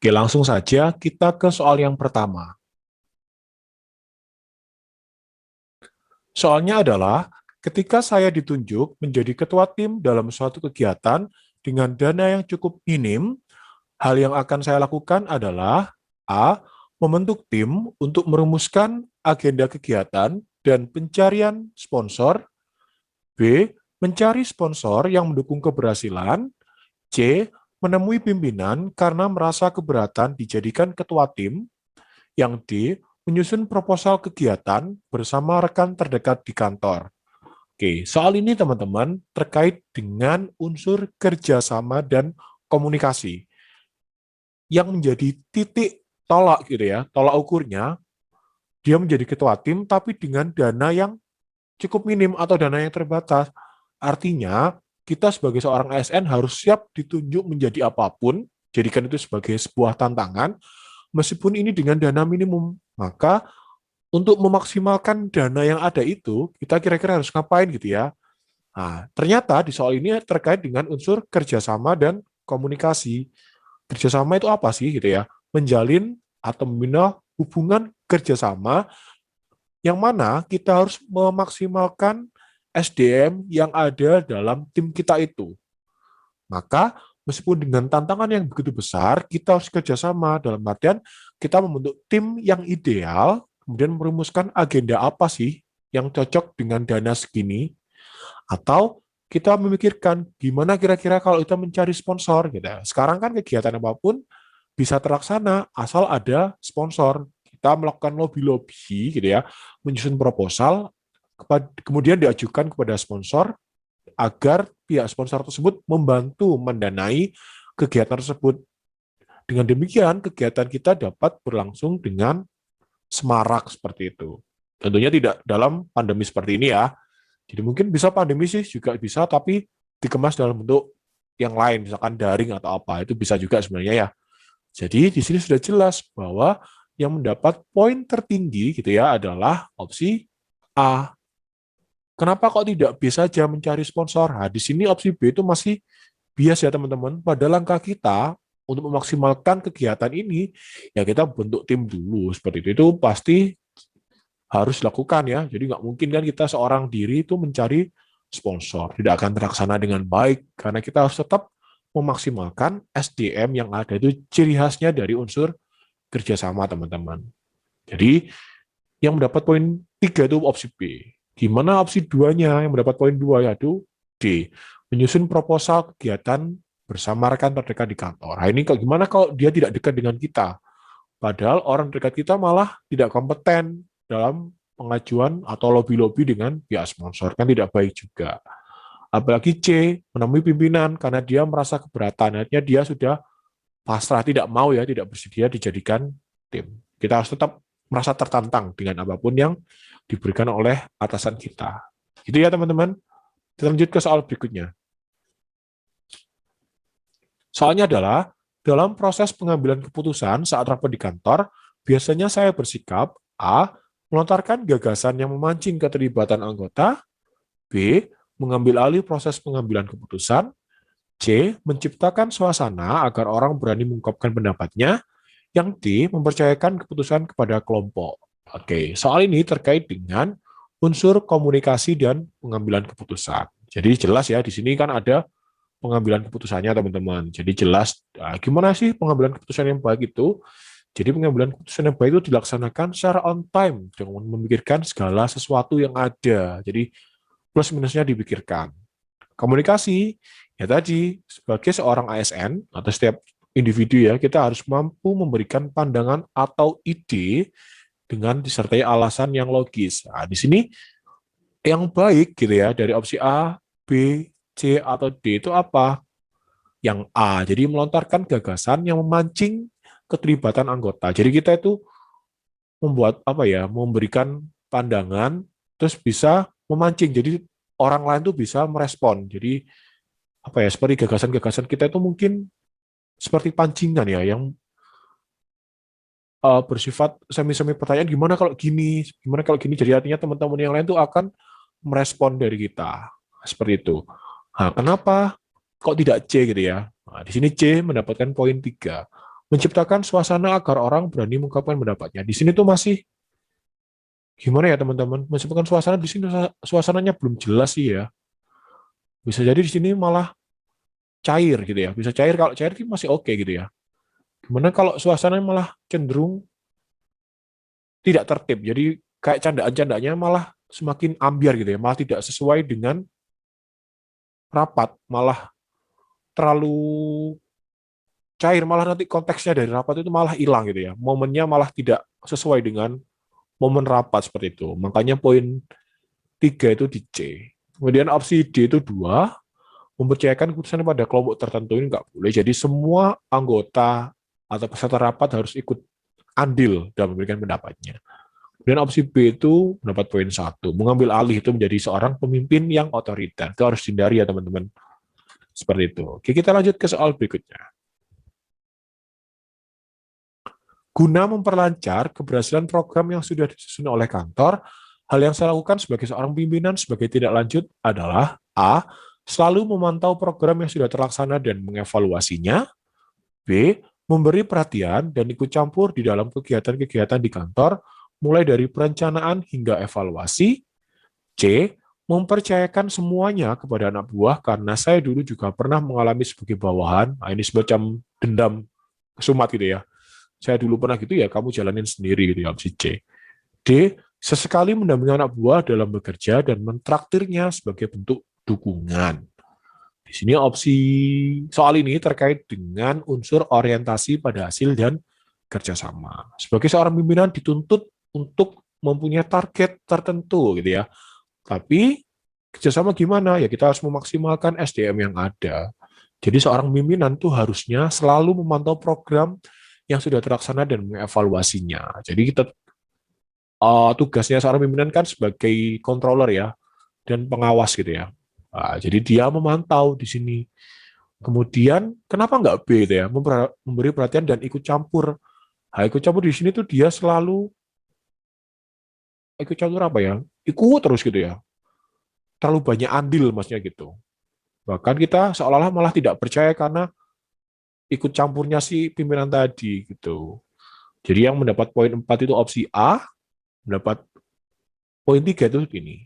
Oke, langsung saja kita ke soal yang pertama. Soalnya adalah, ketika saya ditunjuk menjadi ketua tim dalam suatu kegiatan dengan dana yang cukup minim, hal yang akan saya lakukan adalah A. Membentuk tim untuk merumuskan agenda kegiatan dan pencarian sponsor. B. Mencari sponsor yang mendukung keberhasilan. C. Menemui pimpinan karena merasa keberatan dijadikan ketua tim. Yang D. Menyusun proposal kegiatan bersama rekan terdekat di kantor. Oke, soal ini teman-teman terkait dengan unsur kerjasama dan komunikasi yang menjadi titik tolak gitu ya, tolak ukurnya dia menjadi ketua tim tapi dengan dana yang cukup minim atau dana yang terbatas. Artinya kita sebagai seorang ASN harus siap ditunjuk menjadi apapun, jadikan itu sebagai sebuah tantangan, meskipun ini dengan dana minimum. Maka untuk memaksimalkan dana yang ada itu, kita kira-kira harus ngapain gitu ya. Nah, ternyata di soal ini terkait dengan unsur kerjasama dan komunikasi. Kerjasama itu apa sih gitu ya? Menjalin atau membina hubungan kerjasama yang mana kita harus memaksimalkan SDM yang ada dalam tim kita itu. Maka meskipun dengan tantangan yang begitu besar, kita harus kerjasama dalam artian kita membentuk tim yang ideal, kemudian merumuskan agenda apa sih yang cocok dengan dana segini, atau kita memikirkan gimana kira-kira kalau kita mencari sponsor gitu. Sekarang kan kegiatan apapun bisa terlaksana asal ada sponsor. Kita melakukan lobby-lobby gitu ya, menyusun proposal, kemudian diajukan kepada sponsor agar pihak sponsor tersebut membantu mendanai kegiatan tersebut. Dengan demikian, kegiatan kita dapat berlangsung dengan semarak seperti itu. Tentunya tidak dalam pandemi seperti ini ya. Jadi mungkin bisa pandemi sih juga bisa, tapi dikemas dalam bentuk yang lain, misalkan daring atau apa, itu bisa juga sebenarnya ya. Jadi di sini sudah jelas bahwa yang mendapat poin tertinggi gitu ya adalah opsi A. Kenapa kok tidak B saja mencari sponsor? Nah, di sini opsi B itu masih bias ya teman-teman. Pada langkah kita untuk memaksimalkan kegiatan ini, ya kita bentuk tim dulu. Seperti itu pasti harus dilakukan ya. Jadi nggak mungkin kan kita seorang diri itu mencari sponsor. Tidak akan terlaksana dengan baik, karena kita harus tetap memaksimalkan SDM yang ada. Itu ciri khasnya dari unsur kerjasama teman-teman. Jadi yang mendapat poin 3 itu opsi B. Gimana opsi 2-nya yang mendapat poin 2 yaitu D. Menyusun proposal kegiatan bersama rekan terdekat di kantor. Nah, ini gimana kalau dia tidak dekat dengan kita? Padahal orang dekat kita malah tidak kompeten dalam pengajuan atau lobby-lobby dengan pihak sponsor. Kan tidak baik juga. Apalagi C, menemui pimpinan karena dia merasa keberatan. Artinya dia sudah pasrah, tidak mau ya, tidak bersedia dijadikan tim. Kita harus tetap merasa tertantang dengan apapun yang diberikan oleh atasan kita. Gitu ya teman-teman. Kita lanjut ke soal berikutnya. Soalnya adalah, dalam proses pengambilan keputusan saat rapat di kantor, biasanya saya bersikap A. Melontarkan gagasan yang memancing keterlibatan anggota. B. Mengambil alih proses pengambilan keputusan. C. Menciptakan suasana agar orang berani mengungkapkan pendapatnya. Yang D. Mempercayakan keputusan kepada kelompok. Oke, soal ini terkait dengan unsur komunikasi dan pengambilan keputusan. Jadi jelas ya, di sini kan ada pengambilan keputusannya teman-teman. Jadi jelas gimana sih pengambilan keputusan yang baik itu. Jadi pengambilan keputusan yang baik itu dilaksanakan secara on time dengan memikirkan segala sesuatu yang ada. Jadi plus minusnya dipikirkan. Komunikasi ya tadi, sebagai seorang ASN atau setiap individu ya, kita harus mampu memberikan pandangan atau ide dengan disertai alasan yang logis. Nah, di sini yang baik gitu ya dari opsi A, B, C atau D itu apa? Yang A, jadi melontarkan gagasan yang memancing keterlibatan anggota. Jadi kita itu membuat apa ya, memberikan pandangan terus bisa memancing. Jadi orang lain tuh bisa merespon. Jadi apa ya, seperti gagasan-gagasan kita itu mungkin seperti pancingan ya, yang bersifat semi-semi pertanyaan, gimana kalau gini, jadi artinya teman-teman yang lain tuh akan merespon dari kita. Seperti itu. Nah, kenapa kok tidak C gitu ya? Nah, di sini C mendapatkan poin 3. Menciptakan suasana agar orang berani mengungkapkan pendapatnya. Di sini tuh masih gimana ya teman-teman? Menciptakan suasana di sini suasananya belum jelas sih ya. Bisa jadi di sini malah cair gitu ya. Bisa cair, kalau cair sih masih oke gitu ya. Gimana kalau suasananya malah cenderung tidak tertib. Jadi kayak candaan-candanya malah semakin ambiar gitu ya. Malah tidak sesuai dengan rapat, malah terlalu cair, malah nanti konteksnya dari rapat itu malah hilang gitu ya. Momennya malah tidak sesuai dengan momen rapat seperti itu. Makanya poin 3 itu di C. Kemudian opsi D itu 2, mempercayakan keputusan pada kelompok tertentu ini nggak boleh. Jadi semua anggota atau peserta rapat harus ikut andil dalam memberikan pendapatnya. Kemudian opsi B itu mendapat poin 1, mengambil alih itu menjadi seorang pemimpin yang otoriter. Itu harus dihindari ya teman-teman. Seperti itu. Oke, kita lanjut ke soal berikutnya. Guna memperlancar keberhasilan program yang sudah disusun oleh kantor, hal yang saya lakukan sebagai seorang pimpinan sebagai tindak lanjut adalah A. Selalu memantau program yang sudah terlaksana dan mengevaluasinya. B. Memberi perhatian dan ikut campur di dalam kegiatan-kegiatan di kantor, mulai dari perencanaan hingga evaluasi. C. Mempercayakan semuanya kepada anak buah karena saya dulu juga pernah mengalami sebagai bawahan. Nah, ini semacam dendam kesumat gitu ya. Saya dulu pernah gitu ya, kamu jalanin sendiri gitu ya, opsi C. D. Sesekali mendampingi anak buah dalam bekerja dan mentraktirnya sebagai bentuk dukungan. Di sini opsi soal ini terkait dengan unsur orientasi pada hasil dan kerjasama. Sebagai seorang pimpinan dituntut untuk mempunyai target tertentu gitu ya. Tapi kerjasama gimana? Ya kita harus memaksimalkan SDM yang ada. Jadi seorang pimpinan tuh harusnya selalu memantau program yang sudah terlaksana dan mengevaluasinya. Jadi kita tugasnya seorang pimpinan kan sebagai controller ya dan pengawas gitu ya. Nah, jadi dia memantau di sini. Kemudian kenapa nggak B itu ya? Memberi perhatian dan ikut campur. Nah, ikut campur di sini tuh dia selalu ikut campur apa ya? Ikut terus gitu ya. Terlalu banyak andil maksudnya gitu. Bahkan kita seolah-olah malah tidak percaya karena ikut campurnya si pimpinan tadi gitu. Jadi yang mendapat poin 4 itu opsi A, mendapat poin 3 itu ini.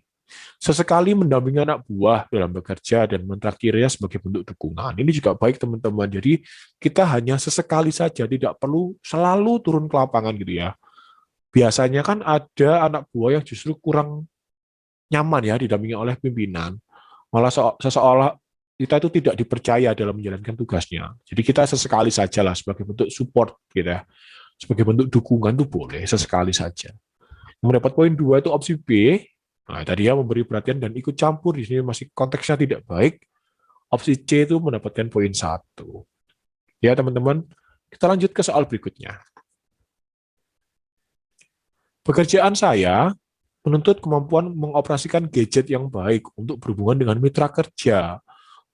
Sesekali mendampingi anak buah dalam bekerja dan mentraktirnya sebagai bentuk dukungan. Ini juga baik teman-teman. Jadi kita hanya sesekali saja, tidak perlu selalu turun ke lapangan gitu ya. Biasanya kan ada anak buah yang justru kurang nyaman ya didampingi oleh pimpinan. Malah seseolah kita itu tidak dipercaya dalam menjalankan tugasnya. Jadi kita sesekali saja lah sebagai bentuk support gitu ya. Sebagai bentuk dukungan itu boleh sesekali saja. Mendapat poin 2 itu opsi B. Nah, tadi ya memberi perhatian dan ikut campur, di sini masih konteksnya tidak baik. Opsi C itu mendapatkan poin 1. Ya teman-teman, kita lanjut ke soal berikutnya. Pekerjaan saya menuntut kemampuan mengoperasikan gadget yang baik untuk berhubungan dengan mitra kerja.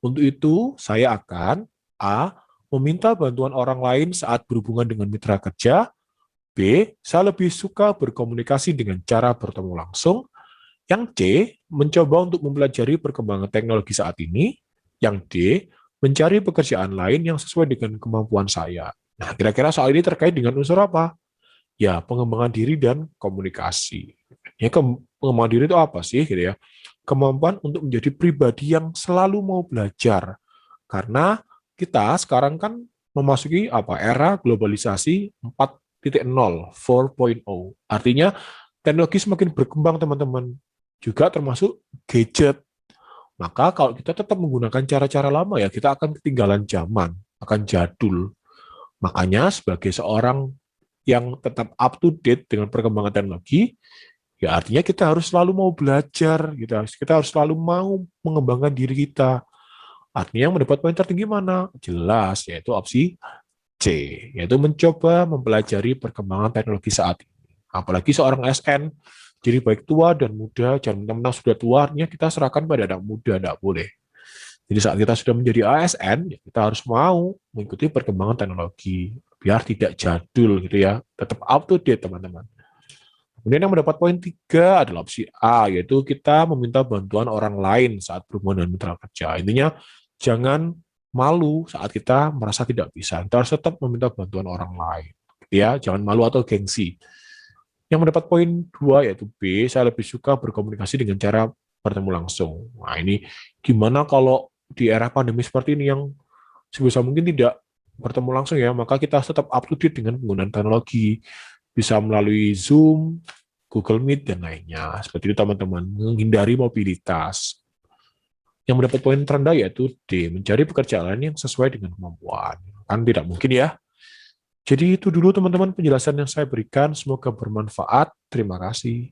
Untuk itu, saya akan A. Meminta bantuan orang lain saat berhubungan dengan mitra kerja. B. Saya lebih suka berkomunikasi dengan cara bertemu langsung. Yang C. Mencoba untuk mempelajari perkembangan teknologi saat ini. Yang D. Mencari pekerjaan lain yang sesuai dengan kemampuan saya. Nah, kira-kira soal ini terkait dengan unsur apa? Ya, pengembangan diri dan komunikasi. Ya, pengembangan diri itu apa sih gitu ya? Kemampuan untuk menjadi pribadi yang selalu mau belajar. Karena kita sekarang kan memasuki apa era globalisasi 4.0, 4.0. Artinya teknologi semakin berkembang teman-teman. Juga termasuk gadget. Maka kalau kita tetap menggunakan cara-cara lama ya kita akan ketinggalan zaman, akan jadul. Makanya sebagai seorang yang tetap up to date dengan perkembangan teknologi, ya artinya kita harus selalu mau belajar, kita harus selalu mau mengembangkan diri kita. Artinya yang mendapat poin tertinggi mana? Jelas, yaitu opsi C, yaitu mencoba mempelajari perkembangan teknologi saat ini. Apalagi seorang SN, jadi baik tua dan muda, jangan mentang-mentang sudah tua, artinya kita serahkan pada anak muda, tidak boleh. Jadi saat kita sudah menjadi ASN, ya kita harus mau mengikuti perkembangan teknologi, biar tidak jadul gitu ya, tetap up to date teman-teman. Kemudian yang mendapat poin 3 adalah opsi A, yaitu kita meminta bantuan orang lain saat berhubungan dengan mitra kerja. Intinya jangan malu saat kita merasa tidak bisa. Kita harus tetap meminta bantuan orang lain. Ya, jangan malu atau gengsi. Yang mendapat poin 2 yaitu B, saya lebih suka berkomunikasi dengan cara bertemu langsung. Nah, ini gimana kalau di era pandemi seperti ini yang sebisa mungkin tidak bertemu langsung ya, maka kita tetap up to date dengan penggunaan teknologi, bisa melalui Zoom, Google Meet, dan lainnya. Seperti itu teman-teman, menghindari mobilitas. Yang mendapat poin terendah yaitu D, mencari pekerjaan yang sesuai dengan kemampuan. Kan tidak mungkin ya. Jadi itu dulu teman-teman penjelasan yang saya berikan, semoga bermanfaat. Terima kasih.